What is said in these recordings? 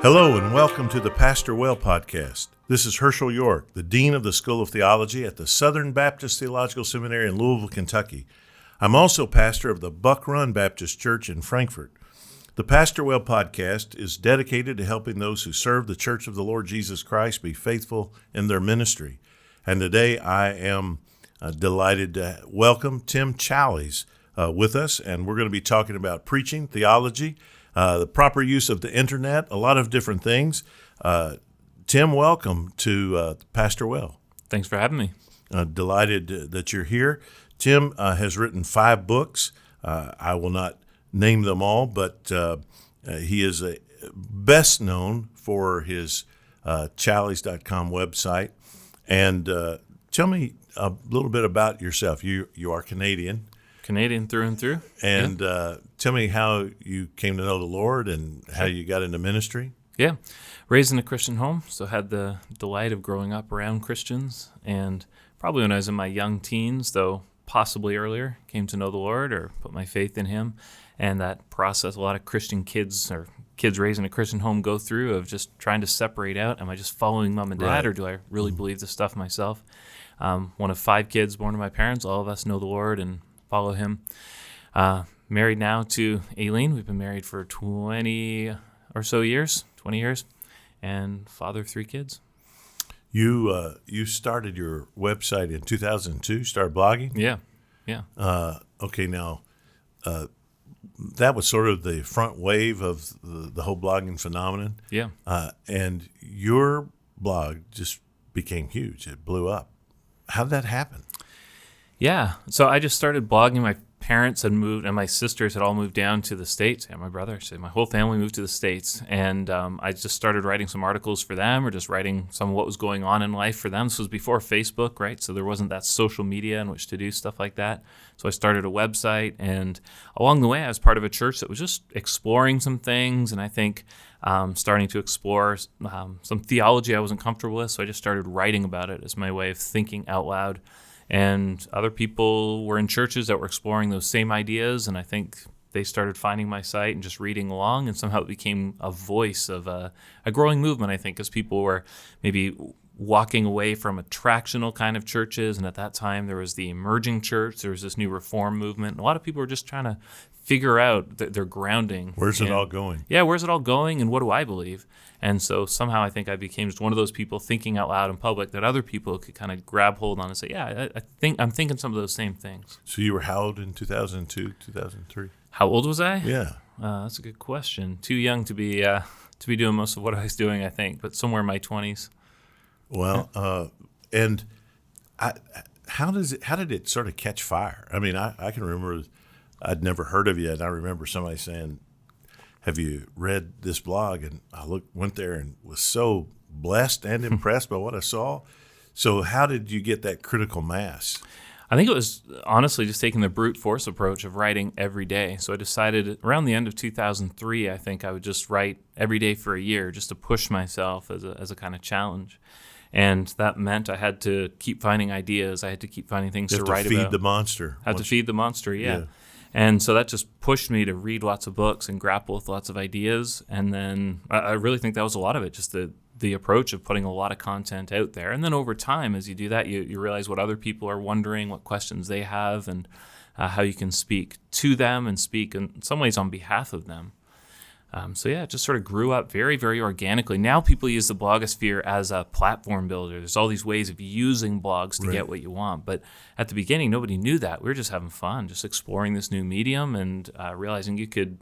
Hello and welcome to the Pastor Well podcast. This is Hershael York, the Dean of the School of Theology at the Southern Baptist Theological Seminary in Louisville, Kentucky. I'm also pastor of the Buck Run Baptist Church in Frankfort. The Pastor Well podcast is dedicated to helping those who serve the Church of the Lord Jesus Christ be faithful in their ministry. And today I am delighted to welcome Tim Challies with us, and we're going to be talking about preaching, theology, the proper use of the internet, a lot of different things. Tim, welcome to Pastor Well. Thanks for having me. Delighted that you're here. Tim has written 5 books. I will not name them all, but he is best known for his Challies.com website. And tell me a little bit about yourself. You are Canadian. Canadian through and through. And tell me how you came to know the Lord and how you got into ministry. Yeah. Raised in a Christian home, so had the delight of growing up around Christians. And probably when I was in my young teens, though possibly earlier, came to know the Lord or put my faith in Him. And that process a lot of Christian kids or kids raised in a Christian home go through of just trying to separate out, am I just following mom and dad, Right. or do I really believe this stuff myself? One of 5 kids born to my parents. All of us know the Lord and follow Him. Married now to Aileen. We've been married for 20 or so years, 20 years, and father of 3 kids. You started your website in 2002, started blogging? Yeah. Okay, now, that was sort of the front wave of the whole blogging phenomenon. Yeah. And your blog just became huge. It blew up. How did that happen? Yeah. So I just started blogging. My parents had moved, and my sisters had all moved down to the States, and my brother, so my whole family moved to the States. And I just started writing some articles for them, or just writing some of what was going on in life for them. This was before Facebook, right? So there wasn't that social media in which to do stuff like that. So I started a website, and along the way, I was part of a church that was just exploring some things, and I think starting to explore some theology I wasn't comfortable with. So I just started writing about it as my way of thinking out loud. And other people were in churches that were exploring those same ideas, and I think they started finding my site and just reading along, and somehow it became a voice of a growing movement, I think, as people were maybe walking away from attractional kind of churches. And at that time, there was the emerging church. There was this new reform movement. And a lot of people were just trying to figure out their grounding. Where's it all going? Yeah, where's it all going, and what do I believe? And so somehow I think I became just one of those people thinking out loud in public that other people could kind of grab hold on and say, yeah, I'm thinking some of those same things. So you were how old in 2002, 2003? How old was I? Yeah. That's a good question. Too young to be doing most of what I was doing, I think, but somewhere in my 20s. Well, and how did it sort of catch fire? I mean, I can remember I'd never heard of you, and I remember somebody saying, have you read this blog? And I went there and was so blessed and impressed by what I saw. So how did you get that critical mass? I think it was honestly just taking the brute force approach of writing every day. So I decided around the end of 2003, I think I would just write every day for a year just to push myself as a kind of challenge. And that meant I had to keep finding ideas. I had to keep finding things to write about. Feed the monster. Had to feed the monster, yeah. And so that just pushed me to read lots of books and grapple with lots of ideas. And then I really think that was a lot of it, just the approach of putting a lot of content out there. And then over time, as you do that, you realize what other people are wondering, what questions they have, and how you can speak to them and speak in some ways on behalf of them. So yeah, it just sort of grew up very, very organically. Now people use the blogosphere as a platform builder. There's all these ways of using blogs to get what you want. But at the beginning, nobody knew that. We were just having fun, just exploring this new medium and realizing you could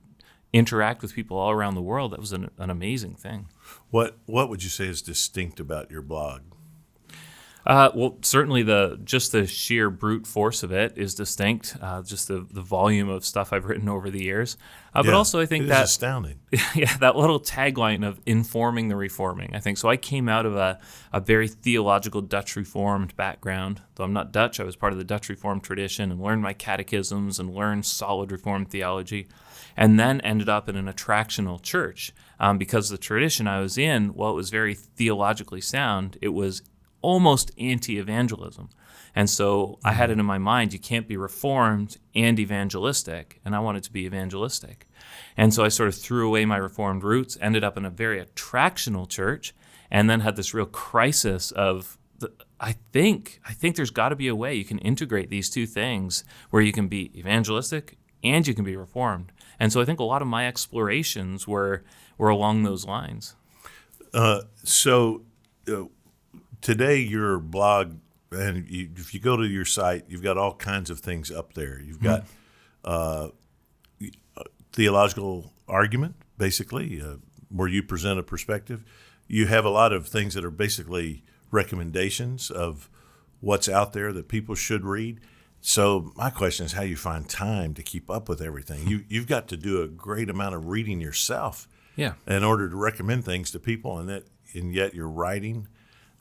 interact with people all around the world. That was an amazing thing. What would you say is distinct about your blog? Well, certainly the sheer brute force of it is distinct, just the volume of stuff I've written over the years. But also I think that's astounding. Yeah, that little tagline of informing the reforming, I think. So I came out of a very theological Dutch Reformed background. Though I'm not Dutch, I was part of the Dutch Reformed tradition and learned my catechisms and learned solid Reformed theology, and then ended up in an attractional church. Because the tradition I was in, while it was very theologically sound, it was almost anti-evangelism. And so I had it in my mind, you can't be reformed and evangelistic, and I wanted to be evangelistic. And so I sort of threw away my Reformed roots, ended up in a very attractional church, and then had this real crisis of, I think there's got to be a way you can integrate these two things where you can be evangelistic and you can be Reformed. And so I think a lot of my explorations were along those lines. Today your blog, and if you go to your site, you've got all kinds of things up there. You've got theological argument, basically, where you present a perspective. You have a lot of things that are basically recommendations of what's out there that people should read. So my question is how you find time to keep up with everything. You've got to do a great amount of reading yourself in order to recommend things to people, and yet you're writing.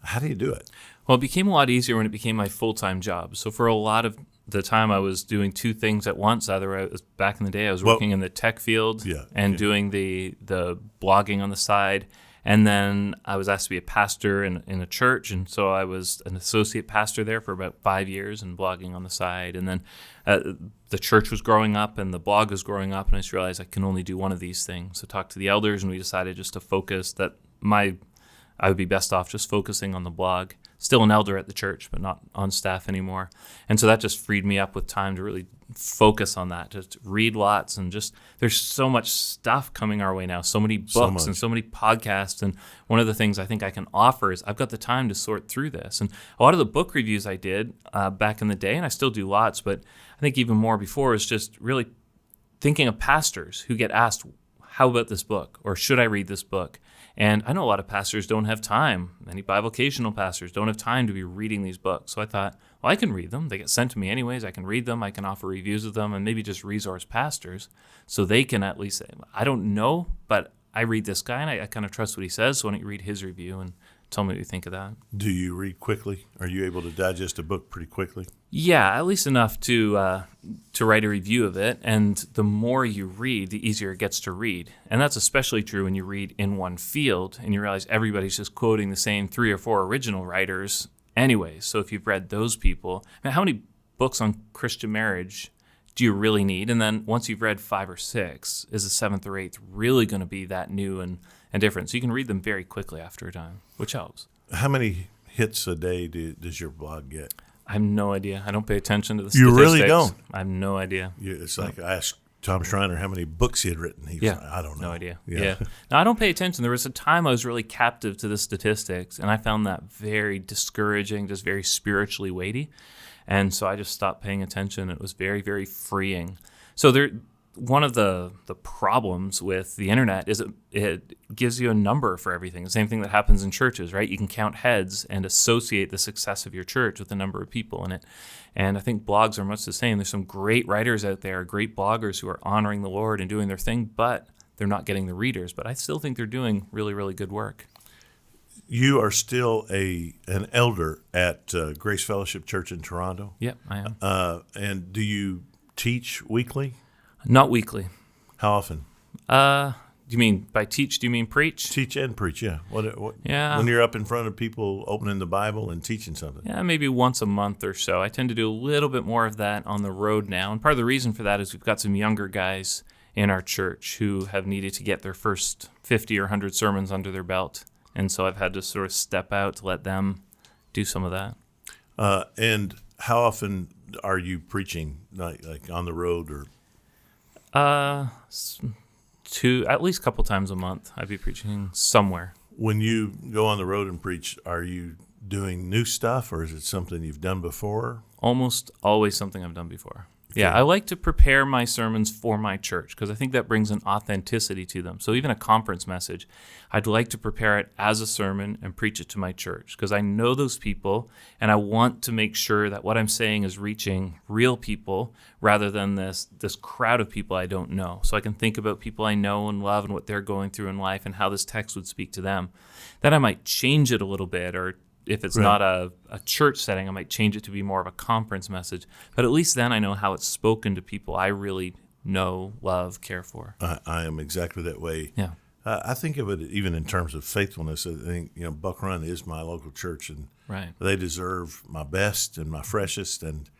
How do you do it? Well, it became a lot easier when it became my full-time job. So for a lot of the time I was doing two things at once. Back in the day, I was working in the tech field doing the blogging on the side. And then I was asked to be a pastor in a church, and so I was an associate pastor there for about 5 years and blogging on the side. And then the church was growing up and the blog was growing up, and I just realized I can only do one of these things. So I talked to the elders, and we decided just to focus that I would be best off just focusing on the blog. Still an elder at the church, but not on staff anymore. And so that just freed me up with time to really focus on that, just read lots, and just there's so much stuff coming our way now, so many books and so many podcasts. And one of the things I think I can offer is I've got the time to sort through this. And a lot of the book reviews I did back in the day, and I still do lots, but I think even more before, is just really thinking of pastors who get asked, how about this book? Or should I read this book? And I know a lot of pastors don't have time. Many bivocational pastors don't have time to be reading these books. So I thought, well, I can read them. They get sent to me anyways. I can read them. I can offer reviews of them and maybe just resource pastors so they can at least say, I don't know, but I read this guy and I kind of trust what he says. So why don't you read his review and tell me what you think of that? Do you read quickly? Are you able to digest a book pretty quickly? Yeah, at least enough to write a review of it. And the more you read, the easier it gets to read. And that's especially true when you read in one field and you realize everybody's just quoting the same 3 or 4 original writers anyways. So if you've read those people, how many books on Christian marriage do you really need? And then once you've read 5 or 6, is the 7th or 8th really going to be that new and different? So you can read them very quickly after a time, which helps. How many hits a day does your blog get? I have no idea. I don't pay attention to the statistics. You really don't? I have no idea. It's like I asked Tom Schreiner how many books he had written. He was like, I don't know. No idea. Yeah. No, I don't pay attention. There was a time I was really captive to the statistics, and I found that very discouraging, just very spiritually weighty. And so I just stopped paying attention. It was very, very freeing. So one of the problems with the internet is it gives you a number for everything. The same thing that happens in churches, right? You can count heads and associate the success of your church with the number of people in it. And I think blogs are much the same. There's some great writers out there, great bloggers who are honoring the Lord and doing their thing, but they're not getting the readers. But I still think they're doing really, really good work. You are still an elder at Grace Fellowship Church in Toronto? Yep, I am. And do you teach weekly? Not weekly. How often? Do you mean by teach? Do you mean preach? Teach and preach, yeah. What? Yeah. When you're up in front of people opening the Bible and teaching something? Yeah, maybe once a month or so. I tend to do a little bit more of that on the road now. And part of the reason for that is we've got some younger guys in our church who have needed to get their first 50 or 100 sermons under their belt. And so I've had to sort of step out to let them do some of that. And how often are you preaching, like on the road or? At least a couple times a month, I'd be preaching somewhere. When you go on the road and preach, are you doing new stuff, or is it something you've done before? Almost always something I've done before. Okay. Yeah, I like to prepare my sermons for my church because I think that brings an authenticity to them. So even a conference message, I'd like to prepare it as a sermon and preach it to my church because I know those people and I want to make sure that what I'm saying is reaching real people rather than this crowd of people I don't know. So I can think about people I know and love and what they're going through in life and how this text would speak to them. Then I might change it a little bit, or if it's not a church setting, I might change it to be more of a conference message. But at least then I know how it's spoken to people I really know, love, care for. I am exactly that way. Yeah. I think of it even in terms of faithfulness. I think, Buck Run is my local church, and they deserve my best and my freshest, and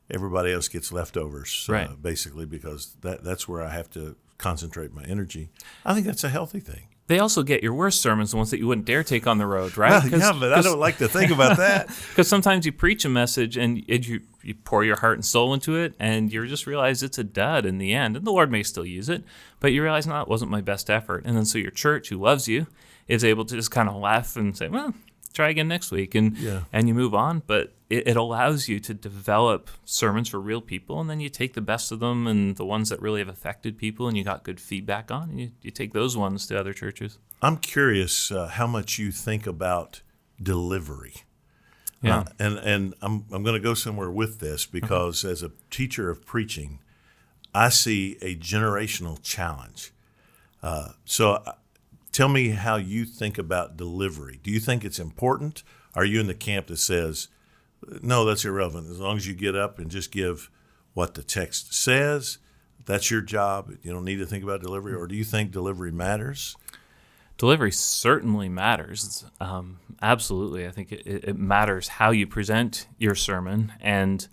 everybody else gets leftovers, basically, because that's where I have to concentrate my energy. I think that's a healthy thing. They also get your worst sermons, the ones that you wouldn't dare take on the road, right? Well, yeah, but I don't like to think about that. Because sometimes you preach a message and you pour your heart and soul into it, and you just realize it's a dud in the end. And the Lord may still use it, but you realize, no, it wasn't my best effort. And then so your church, who loves you, is able to just kind of laugh and say, well, try again next week, and you move on. But it allows you to develop sermons for real people, and then you take the best of them and the ones that really have affected people and you got good feedback on, and you take those ones to other churches. I'm curious how much you think about delivery. Yeah. And I'm going to go somewhere with this because as a teacher of preaching, I see a generational challenge. So tell me how you think about delivery. Do you think it's important? Are you in the camp that says, no, that's irrelevant. As long as you get up and just give what the text says, that's your job. You don't need to think about delivery. Or do you think delivery matters? Delivery certainly matters. Absolutely. I think it matters how you present your sermon. And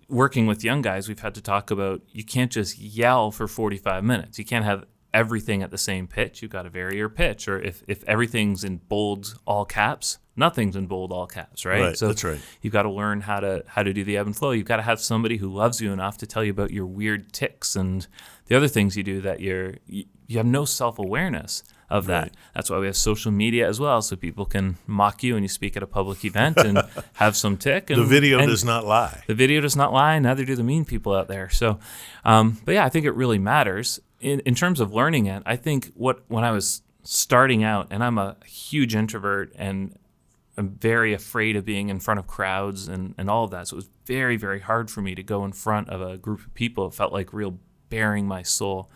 working with young guys, we've had to talk about you can't just yell for 45 minutes. You can't have everything at the same pitch. You've got to vary your pitch. Or if everything's in bold all caps, nothing's in bold all caps, right? Right, so that's right. You've got to learn how to do the ebb and flow. You've got to have somebody who loves you enough to tell you about your weird tics and the other things you do that you have no self-awareness of that. Right. That's why we have social media as well, so people can mock you when you speak at a public event and have some tick. And, the video does not lie. The video does not lie, neither do the mean people out there. So, but yeah, I think it really matters. In terms of learning it, I think when I was starting out, and I'm a huge introvert and I'm very afraid of being in front of crowds and all of that, so it was very, very hard for me to go in front of a group of people. It felt like real bearing my soul.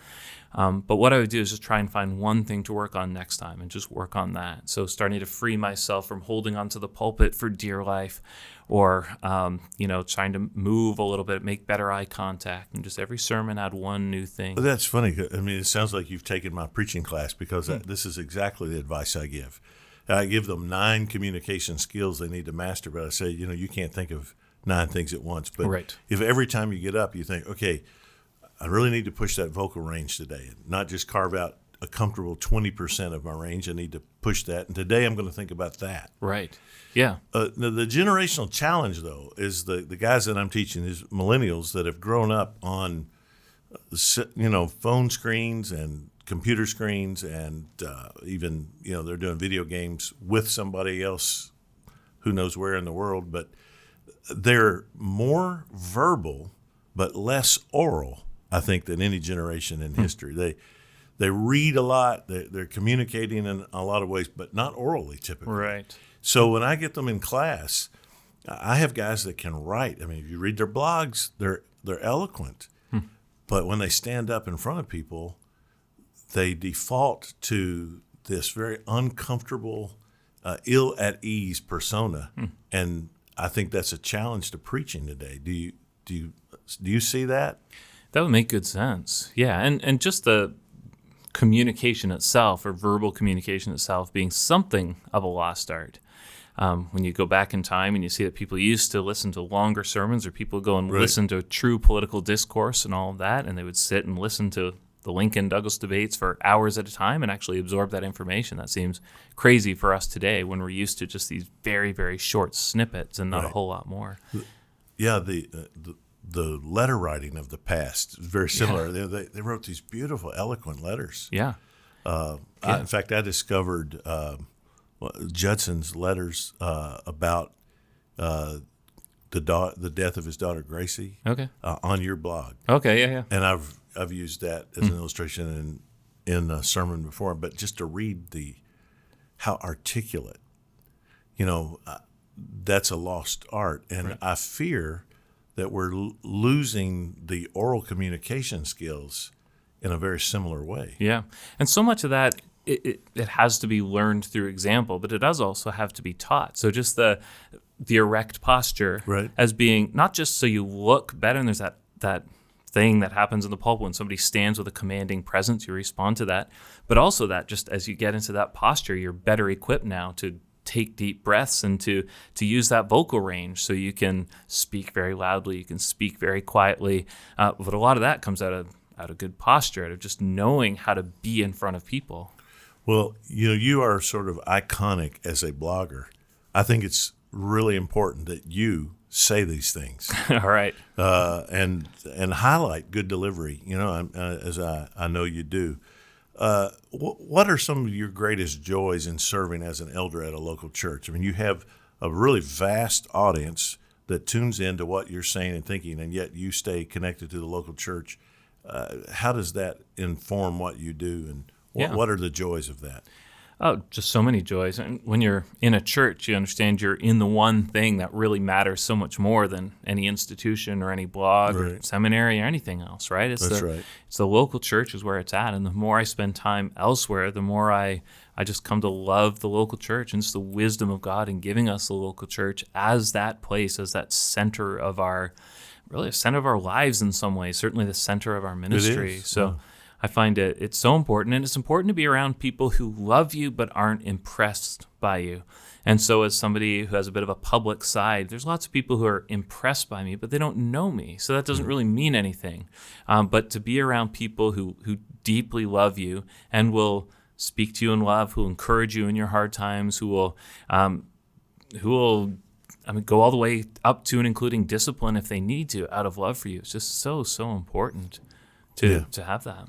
But what I would do is just try and find one thing to work on next time and just work on that. So starting to free myself from holding onto the pulpit for dear life, or trying to move a little bit, make better eye contact, and just every sermon add one new thing. Well, that's funny. I mean, it sounds like you've taken my preaching class because this is exactly the advice I give. I give them 9 communication skills they need to master, but I say, you can't think of 9 things at once. But right. If every time you get up you think, okay, I really need to push that vocal range today, not just carve out a comfortable 20% of my range. I need to push that. And today I'm going to think about that. Right. Yeah. The generational challenge, though, is the guys that I'm teaching, these millennials that have grown up on, phone screens and computer screens, and even, they're doing video games with somebody else who knows where in the world. But they're more verbal but less oral, I think, than any generation in history. They read a lot. They're communicating in a lot of ways, but not orally typically. Right. So when I get them in class, I have guys that can write. I mean, if you read their blogs, they're eloquent. But when they stand up in front of people, they default to this very uncomfortable, ill-at-ease persona. And I think that's a challenge to preaching today. Do you see that? That would make good sense. Yeah, and just the communication itself, or verbal communication itself, being something of a lost art. When you go back in time and you see that people used to listen to longer sermons, or people go and listen to true political discourse and all of that, and they would sit and listen to the Lincoln-Douglas debates for hours at a time and actually absorb that information. That seems crazy for us today when we're used to just these very, very short snippets and not a whole lot more. Yeah, the letter writing of the past is very similar. Yeah. They wrote these beautiful, eloquent letters. Yeah. In fact, I discovered Judson's letters about the death of his daughter Gracie. Okay. On your blog. Okay. Yeah. And I've used that as an illustration in a sermon before. But just to read how articulate, that's a lost art, and I fear that we're losing the oral communication skills in a very similar way. Yeah. And so much of that, it has to be learned through example, but it does also have to be taught. So just the erect posture as being not just so you look better, and there's that thing that happens in the pulpit when somebody stands with a commanding presence, you respond to that, but also that just as you get into that posture, you're better equipped now to take deep breaths and to use that vocal range, so you can speak very loudly, you can speak very quietly. But a lot of that comes out of out of good posture, out of just knowing how to be in front of people. Well, you are sort of iconic as a blogger. I think it's really important that you say these things. All right. And highlight good delivery, as I know you do. What are some of your greatest joys in serving as an elder at a local church? I mean, you have a really vast audience that tunes into what you're saying and thinking, and yet you stay connected to the local church. How does that inform what you do, and what are the joys of that? Oh, just so many joys. And when you're in a church, you understand you're in the one thing that really matters so much more than any institution or any blog or seminary or anything else, right? That's right. It's the local church is where it's at. And the more I spend time elsewhere, the more I just come to love the local church, and it's the wisdom of God in giving us the local church as that place, as that center of our lives in some ways, certainly the center of our ministry. So I find it's so important, and it's important to be around people who love you but aren't impressed by you. And so as somebody who has a bit of a public side, there's lots of people who are impressed by me, but they don't know me. So that doesn't really mean anything. But to be around people who deeply love you and will speak to you in love, who will encourage you in your hard times, who will go all the way up to and including discipline if they need to out of love for you. It's just so important to have that.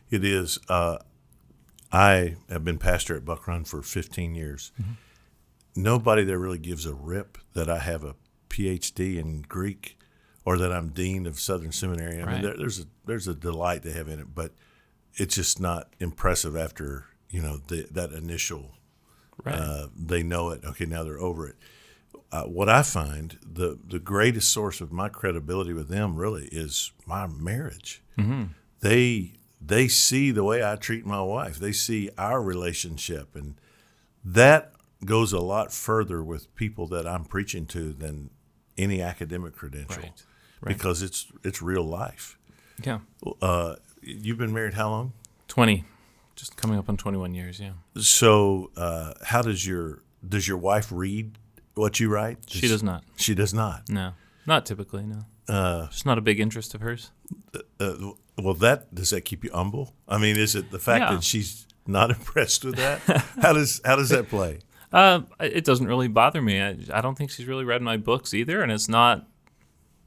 It is. I have been pastor at Buck Run for 15 years. Mm-hmm. Nobody there really gives a rip that I have a PhD in Greek or that I'm dean of Southern Seminary. I mean, there's a delight they have in it, but it's just not impressive after that initial. Right. They know it. Okay, now they're over it. What I find the greatest source of my credibility with them really is my marriage. Mm-hmm. They see the way I treat my wife. They see our relationship, and that goes a lot further with people that I'm preaching to than any academic credential, right. Because it's real life. Yeah. You've been married how long? 20, just coming up on 21 years. Yeah. So, how does your wife read what you write? She does not. She does not. No, not typically. No. It's not a big interest of hers. Well, does that keep you humble? I mean, is it the fact that she's not impressed with that? How does that play? It doesn't really bother me. I don't think she's really read my books either, and it's not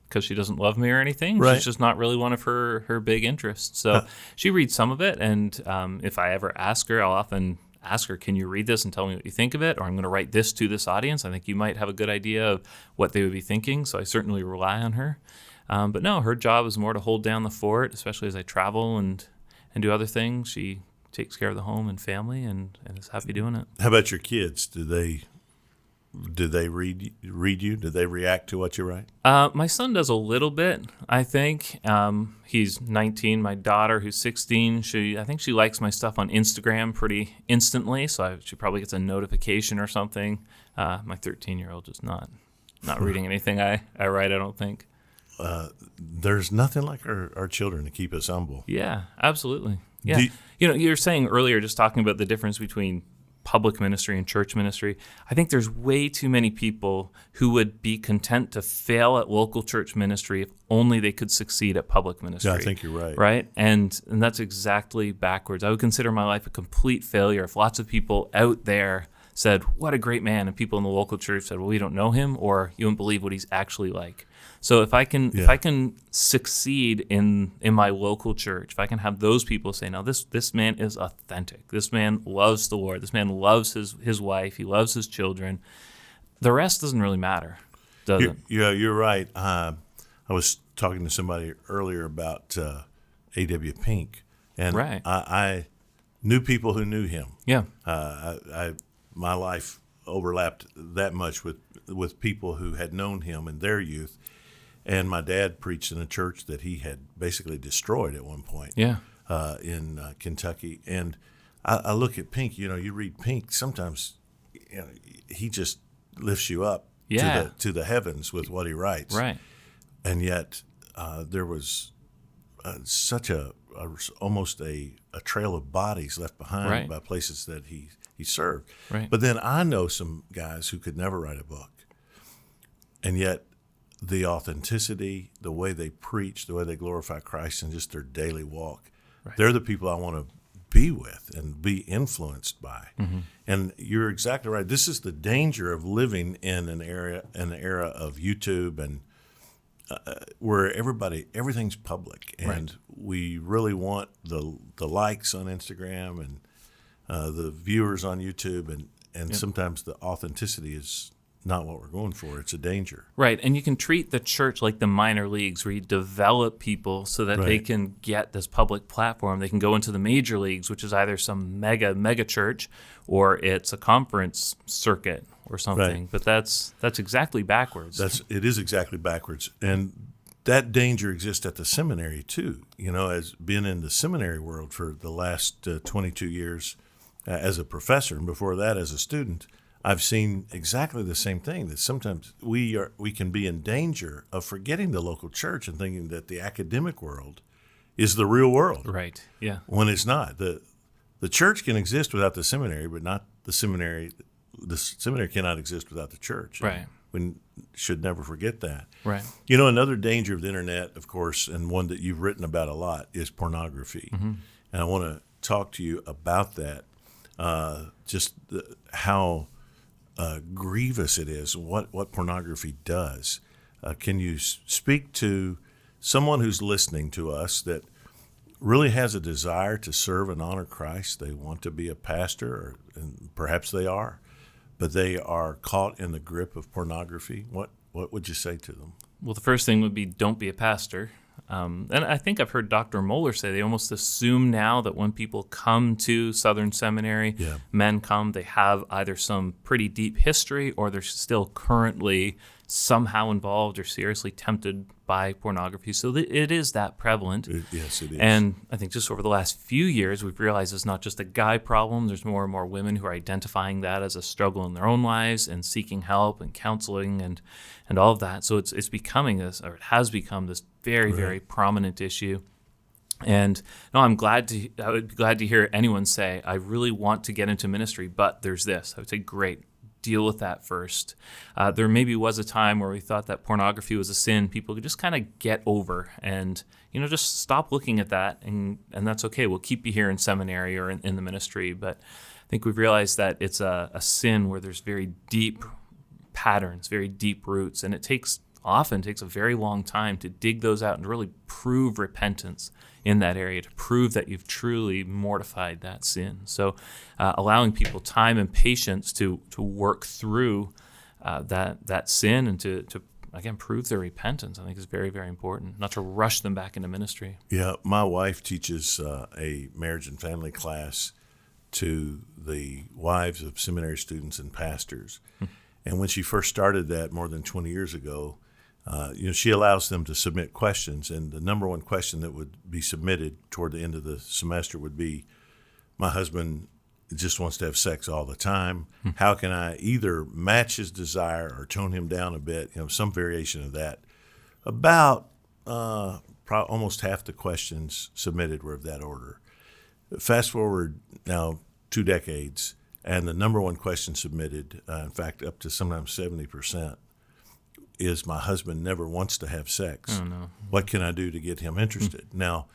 because she doesn't love me or anything. Right. She's just not really one of her big interests. So she reads some of it, and if I ever ask her, I'll often ask her, can you read this and tell me what you think of it? Or I'm going to write this to this audience. I think you might have a good idea of what they would be thinking, so I certainly rely on her. But no, her job is more to hold down the fort, especially as I travel and do other things. She takes care of the home and family and is happy doing it. How about your kids? Do they read you? Do they react to what you write? My son does a little bit, I think. He's 19. My daughter, who's 16, I think she likes my stuff on Instagram pretty instantly, so she probably gets a notification or something. My 13-year-old is not reading anything I write, I don't think. There's nothing like our children to keep us humble. Yeah, absolutely. Yeah. You were saying earlier, just talking about the difference between public ministry and church ministry. I think there's way too many people who would be content to fail at local church ministry if only they could succeed at public ministry. Yeah, I think you're right. Right? And that's exactly backwards. I would consider my life a complete failure if lots of people out there said, what a great man, and people in the local church said, well, we don't know him, or you don't believe what he's actually like. So if I can succeed in my local church, if I can have those people say, no, this man is authentic. This man loves the Lord. This man loves his wife. He loves his children. The rest doesn't really matter, does it? Yeah, you're right. I was talking to somebody earlier about A.W. Pink, and right. I knew people who knew him. Yeah. My life overlapped that much with people who had known him in their youth. And my dad preached in a church that he had basically destroyed at one point. Yeah. In Kentucky. And I look at Pink, you read Pink, sometimes he just lifts you up to the heavens with what he writes. Right. And yet there was such almost a trail of bodies left behind by places that he served. Right. But then I know some guys who could never write a book. And yet the authenticity, the way they preach, the way they glorify Christ in just their daily walk. Right. They're the people I want to be with and be influenced by. Mm-hmm. And you're exactly right. This is the danger of living in an era of YouTube and where everything's public, and right. we really want the likes on Instagram and the viewers on YouTube, and yep. sometimes the authenticity is not what we're going for. It's a danger. Right, and you can treat the church like the minor leagues, where you develop people so that right. they can get this public platform. They can go into the major leagues, which is either some mega church, or it's a conference circuit or something. Right. But that's exactly backwards. It is exactly backwards, and that danger exists at the seminary too. As being in the seminary world for the last 22 years as a professor, and before that as a student, I've seen exactly the same thing, that sometimes we can be in danger of forgetting the local church and thinking that the academic world is the real world. Right, yeah. When it's not. The church can exist without the seminary, but not the seminary. The seminary cannot exist without the church. Right. We should never forget that. Right. Another danger of the internet, of course, and one that you've written about a lot, is pornography. Mm-hmm. And I want to talk to you about that, how grievous it is, what pornography does. Can you speak to someone who's listening to us that really has a desire to serve and honor Christ? They want to be a pastor, and perhaps they are, but they are caught in the grip of pornography. What would you say to them? Well, the first thing would be, don't be a pastor. And I think I've heard Dr. Moeller say they almost assume now that when people come to Southern Seminary, yeah. men come, they have either some pretty deep history, or they're still currently somehow involved or seriously tempted by pornography. So it is that prevalent. Yes, it is. And I think just over the last few years, we've realized it's not just a guy problem. There's more and more women who are identifying that as a struggle in their own lives and seeking help and counseling and all of that. So it has become this very, right. very prominent issue. And no, I would be glad to hear anyone say, I really want to get into ministry, but there's this. I would say, great. Deal with that first. There maybe was a time where we thought that pornography was a sin people could just kind of get over and, just stop looking at that, and that's okay. We'll keep you here in seminary or in the ministry. But I think we've realized that it's a sin where there's very deep patterns, very deep roots, and it often takes a very long time to dig those out and really prove repentance in that area, to prove that you've truly mortified that sin. So allowing people time and patience to work through that sin and to again, prove their repentance, I think is very, very important, not to rush them back into ministry. Yeah, my wife teaches a marriage and family class to the wives of seminary students and pastors. And when she first started that more than 20 years ago, she allows them to submit questions, and the number one question that would be submitted toward the end of the semester would be, my husband just wants to have sex all the time. How can I either match his desire or tone him down a bit, some variation of that. About almost half the questions submitted were of that order. Fast forward now 2 decades, and the number one question submitted, in fact, up to sometimes 70%, is my husband never wants to have sex. Oh, no. What can I do to get him interested? Now,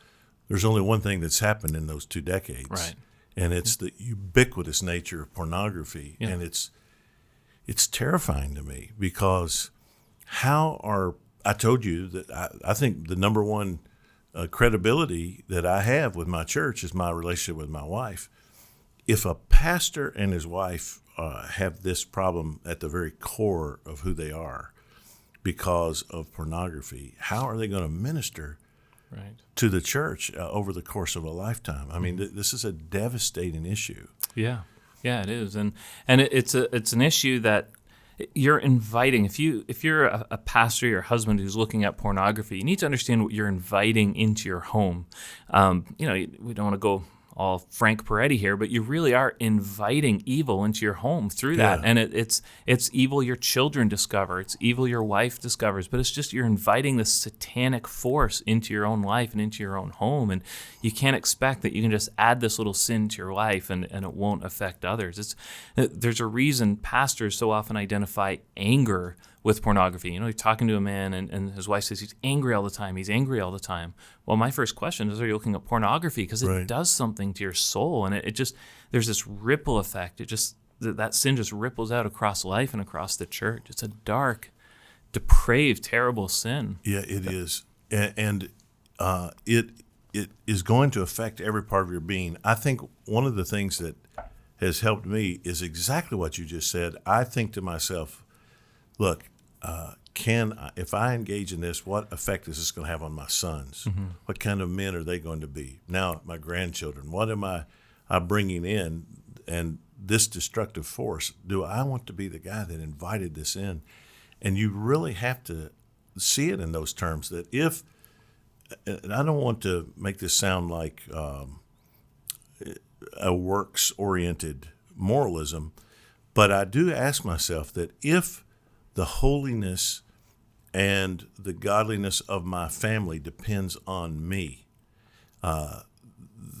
there's only one thing that's happened in those 2 decades, right. and it's the ubiquitous nature of pornography. Yeah. And it's terrifying to me, because I told you that I think the number one credibility that I have with my church is my relationship with my wife. If a pastor and his wife have this problem at the very core of who they are, because of pornography, how are they going to minister right. to the church over the course of a lifetime? I mean, this is a devastating issue. Yeah, it is, and it's an issue that you're inviting. If you're a pastor, your husband who's looking at pornography, you need to understand what you're inviting into your home. We don't want to go all Frank Peretti here, but you really are inviting evil into your home through that. Yeah. And it's evil your children discover. It's evil your wife discovers. But it's just you're inviting this satanic force into your own life and into your own home. And you can't expect that you can just add this little sin to your life and it won't affect others. There's a reason pastors so often identify anger with pornography. You're talking to a man and his wife says he's angry all the time. He's angry all the time. Well, my first question is, are you looking at pornography? Because it does something to your soul. And it just, there's this ripple effect. It just, that sin just ripples out across life and across the church. It's a dark, depraved, terrible sin. Yeah, it is. And it is going to affect every part of your being. I think one of the things that has helped me is exactly what you just said. I think to myself, look, if I engage in this, what effect is this going to have on my sons? Mm-hmm. What kind of men are they going to be? Now, my grandchildren, what am I bringing in? And this destructive force, do I want to be the guy that invited this in? And you really have to see it in those terms, that if, and I don't want to make this sound like a works-oriented moralism, but I do ask myself that if the holiness and the godliness of my family depends on me,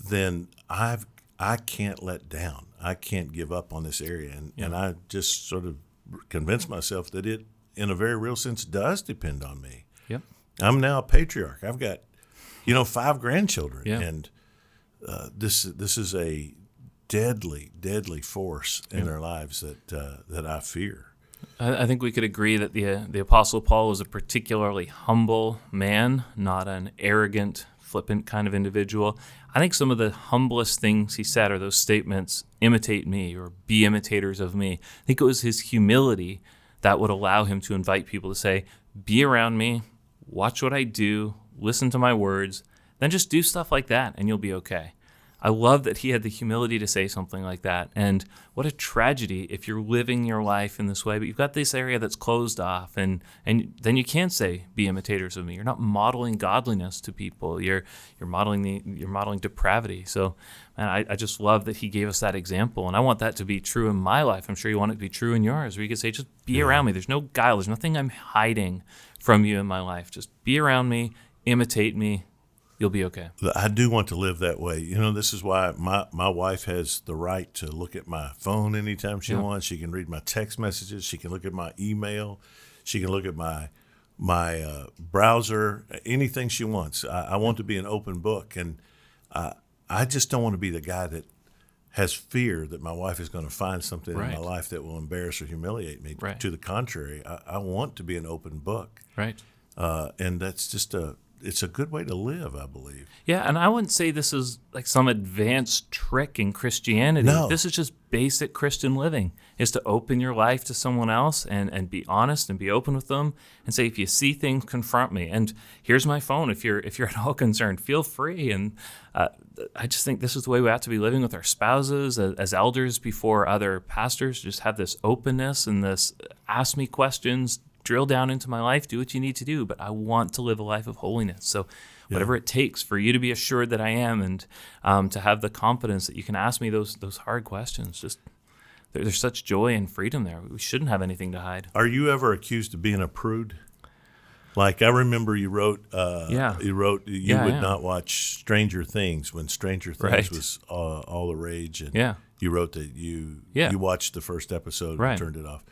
then I can't let down. I can't give up on this area. And I just sort of convince myself that it, in a very real sense, does depend on me. Yep. I'm now a patriarch. I've got, 5 grandchildren, and this is a deadly, deadly force in their lives that I fear. I think we could agree that the Apostle Paul was a particularly humble man, not an arrogant, flippant kind of individual. I think some of the humblest things he said are those statements, imitate me or be imitators of me. I think it was his humility that would allow him to invite people to say, be around me, watch what I do, listen to my words, then just do stuff like that and you'll be okay. I love that he had the humility to say something like that. And what a tragedy if you're living your life in this way, but you've got this area that's closed off, and then you can't say, be imitators of me. You're not modeling godliness to people. You're modeling depravity. So, man, I just love that he gave us that example, and I want that to be true in my life. I'm sure you want it to be true in yours, where you could say, just be around me. There's no guile. There's nothing I'm hiding from you in my life. Just be around me, imitate me. You'll be okay. I do want to live that way. This is why my wife has the right to look at my phone anytime she wants. She can read my text messages. She can look at my email. She can look at my browser, anything she wants. I want to be an open book. And I just don't want to be the guy that has fear that my wife is going to find something in my life that will embarrass or humiliate me. Right. To the contrary, I want to be an open book. Right. And that's just it's a good way to live, I believe. Yeah, and I wouldn't say this is like some advanced trick in Christianity. No. This is just basic Christian living, is to open your life to someone else and be honest and be open with them and say, if you see things, confront me. And here's my phone. If you're at all concerned, feel free. And I just think this is the way we have to be living with our spouses as elders before other pastors. Just have this openness and this ask me questions, drill down into my life, do what you need to do, but I want to live a life of holiness. So whatever it takes for you to be assured that I am, and to have the confidence that you can ask me those hard questions, just there's such joy and freedom there. We shouldn't have anything to hide. Are you ever accused of being a prude? Like, I remember you wrote you would not watch Stranger Things when Stranger Things was all the rage, and you wrote that you watched the first episode and turned it off.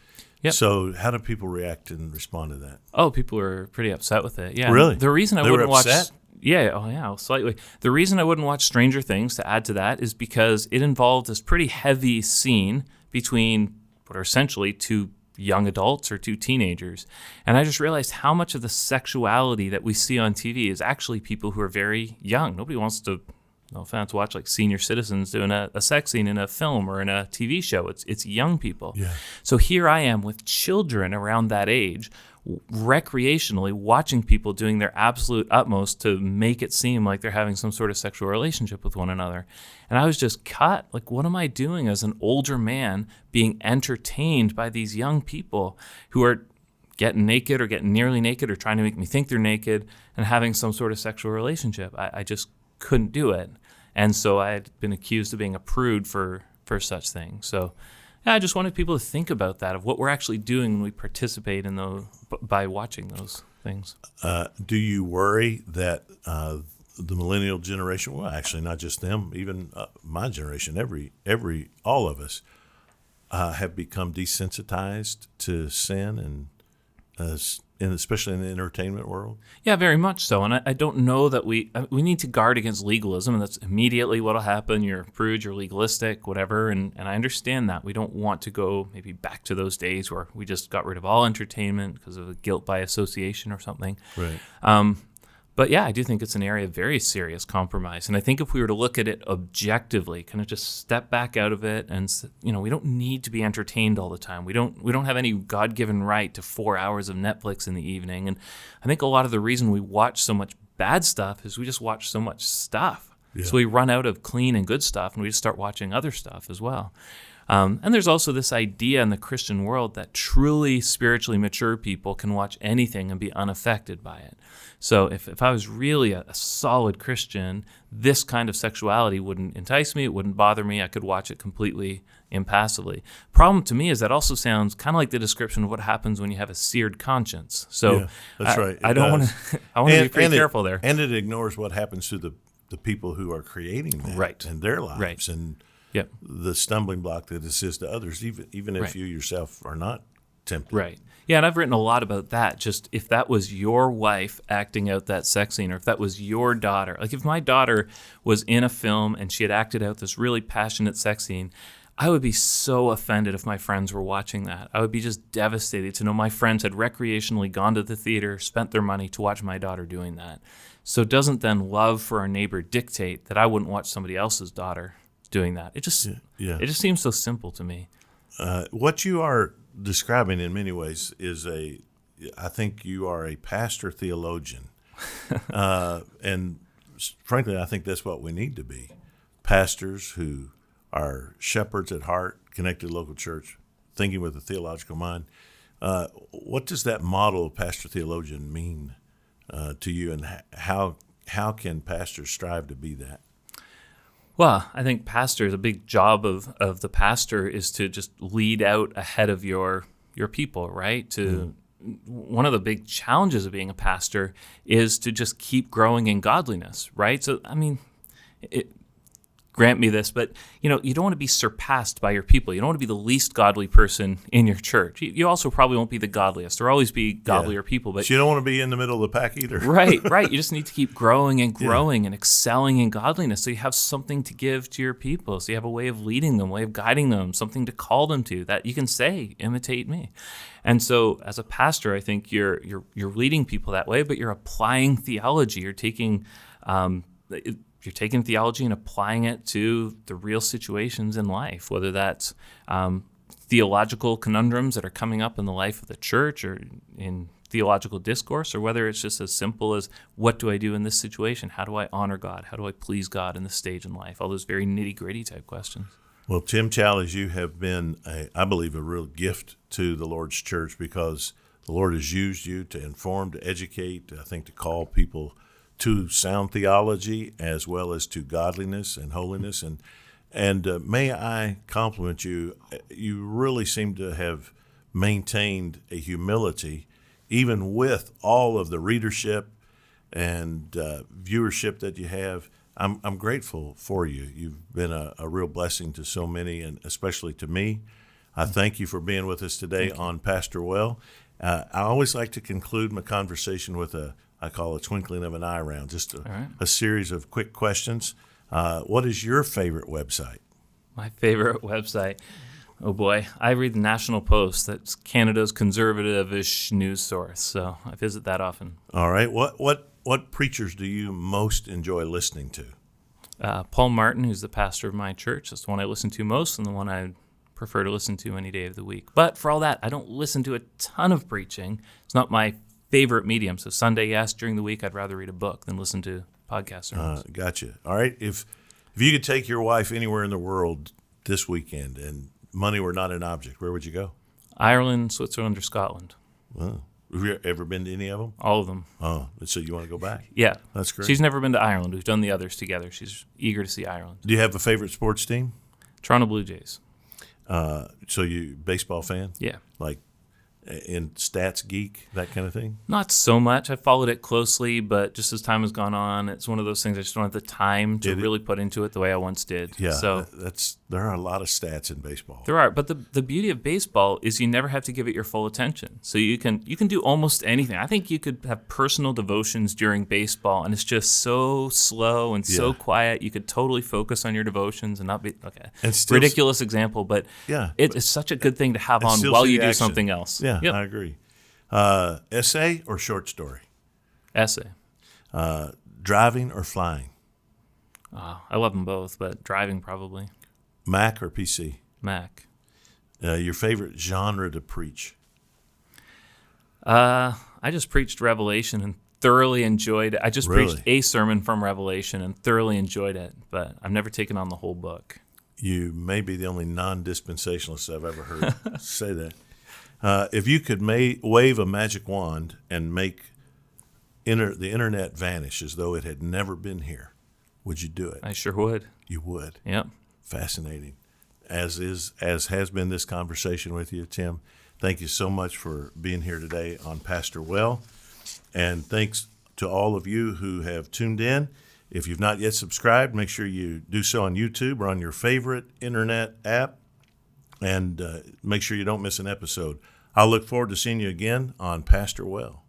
Yep. So how do people react and respond to that? Oh, people were pretty upset with it. Yeah. Really? The reason I They wouldn't were upset? watch slightly. The reason I wouldn't watch Stranger Things, to add to that, is because it involved this pretty heavy scene between what are essentially two young adults or two teenagers. And I just realized how much of the sexuality that we see on TV is actually people who are very young. Nobody wants to, no offense, watch like senior citizens doing a sex scene in a film or in a TV show. It's young people. Yeah. So here I am with children around that age, recreationally watching people doing their absolute utmost to make it seem like they're having some sort of sexual relationship with one another. And I was just cut. Like, what am I doing as an older man being entertained by these young people who are getting naked or getting nearly naked or trying to make me think they're naked and having some sort of sexual relationship? I just couldn't do it. And so I had been accused of being a prude for such things. So I just wanted people to think about that, of what we're actually doing when we participate in those, by watching those things. Do you worry that the millennial generation, well, actually not just them, even my generation, all of us have become desensitized to sin especially in the entertainment world? Yeah, very much so. And I don't know that we need to guard against legalism, and that's immediately what will happen. You're a prude, you're legalistic, whatever. And I understand that. We don't want to go maybe back to those days where we just got rid of all entertainment because of a guilt by association or something. Right. But yeah, I do think it's an area of very serious compromise. And I think if we were to look at it objectively, kind of just step back out of it, and we don't need to be entertained all the time. We don't have any God-given right to 4 hours of Netflix in the evening. And I think a lot of the reason we watch so much bad stuff is we just watch so much stuff. Yeah. So we run out of clean and good stuff, and we just start watching other stuff as well. And there's also this idea in the Christian world that truly spiritually mature people can watch anything and be unaffected by it. So if I was really a solid Christian, this kind of sexuality wouldn't entice me, it wouldn't bother me, I could watch it completely impassively. Problem to me is that also sounds kind of like the description of what happens when you have a seared conscience. So yeah, that's right. I want to be pretty careful there. And it ignores what happens to the people who are creating that right. and their lives. Right. And yep. the stumbling block that this is to others, even if right. you yourself are not tempted. Right. Yeah, and I've written a lot about that. Just if that was your wife acting out that sex scene, or if that was your daughter. Like if my daughter was in a film and she had acted out this really passionate sex scene, I would be so offended if my friends were watching that. I would be just devastated to know my friends had recreationally gone to the theater, spent their money to watch my daughter doing that. So doesn't then love for our neighbor dictate that I wouldn't watch somebody else's daughter doing that? It just seems so simple to me. What you are describing in many ways is I think you are a pastor theologian. And frankly, I think that's what we need to be. Pastors who are shepherds at heart, connected to local church, thinking with a theological mind. What does that model of pastor theologian mean to you, and how can pastors strive to be that? Well, I think a big job of the pastor is to just lead out ahead of your people, right? One of the big challenges of being a pastor is to just keep growing in godliness, right? So, I mean, grant me this, but you don't want to be surpassed by your people. You don't want to be the least godly person in your church. You also probably won't be the godliest. There'll always be godlier people, but you don't want to be in the middle of the pack either. Right. You just need to keep growing and growing and excelling in godliness, so you have something to give to your people. So you have a way of leading them, way of guiding them, something to call them to that you can say, imitate me. And so as a pastor, I think you're leading people that way, but you're applying theology. You're taking theology and applying it to the real situations in life, whether that's theological conundrums that are coming up in the life of the church or in theological discourse, or whether it's just as simple as, what do I do in this situation? How do I honor God? How do I please God in this stage in life? All those very nitty-gritty type questions. Well, Tim Challies, you have been, I believe, a real gift to the Lord's church, because the Lord has used you to inform, to educate, I think to call people to sound theology as well as to godliness and holiness. And may I compliment you, you really seem to have maintained a humility, even with all of the readership and viewership that you have. I'm grateful for you. You've been a real blessing to so many, and especially to me. I thank you for being with us today on Pastor Well. I always like to conclude my conversation with I call a twinkling of an eye round, just a series of quick questions. What is your favorite website? My favorite website? Oh boy, I read the National Post. That's Canada's conservative-ish news source, so I visit that often. All right. What preachers do you most enjoy listening to? Paul Martin, who's the pastor of my church. That's the one I listen to most, and the one I prefer to listen to any day of the week. But for all that, I don't listen to a ton of preaching. It's not my favorite medium. So Sunday, yes. During the week, I'd rather read a book than listen to podcasts. Gotcha. All right. If you could take your wife anywhere in the world this weekend and money were not an object, where would you go? Ireland, Switzerland, or Scotland. Wow. Have you ever been to any of them? All of them. Oh, so you want to go back? Yeah. That's great. She's never been to Ireland. We've done the others together. She's eager to see Ireland. Do you have a favorite sports team? Toronto Blue Jays. So you baseball fan? Yeah. Like in Stats Geek, that kind of thing? Not so much. I followed it closely, but just as time has gone on, it's one of those things I just don't have the time to really put into it the way I once did. Yeah, so there are a lot of stats in baseball. there are, but the beauty of baseball is you never have to give it your full attention. So you can do almost anything. I think you could have personal devotions during baseball, and it's just so slow and so quiet. You could totally focus on your devotions and not be And still, ridiculous example, but it's such a good thing to have on while you do something else. Yeah, yep. I agree. Essay or short story? Essay. Driving or flying? I love them both, but driving probably. Mac or PC? Mac. Your favorite genre to preach? I just preached Revelation and thoroughly enjoyed it. I just preached a sermon from Revelation and thoroughly enjoyed it, but I've never taken on the whole book. You may be the only non-dispensationalist I've ever heard say that. If you could wave a magic wand and make the internet vanish as though it had never been here, would you do it? I sure would. You would? Yep. Fascinating. As has been this conversation with you, Tim. Thank you so much for being here today on Pastor Well. And thanks to all of you who have tuned in. If you've not yet subscribed, make sure you do so on YouTube or on your favorite internet app. And make sure you don't miss an episode. I'll look forward to seeing you again on Pastor Well.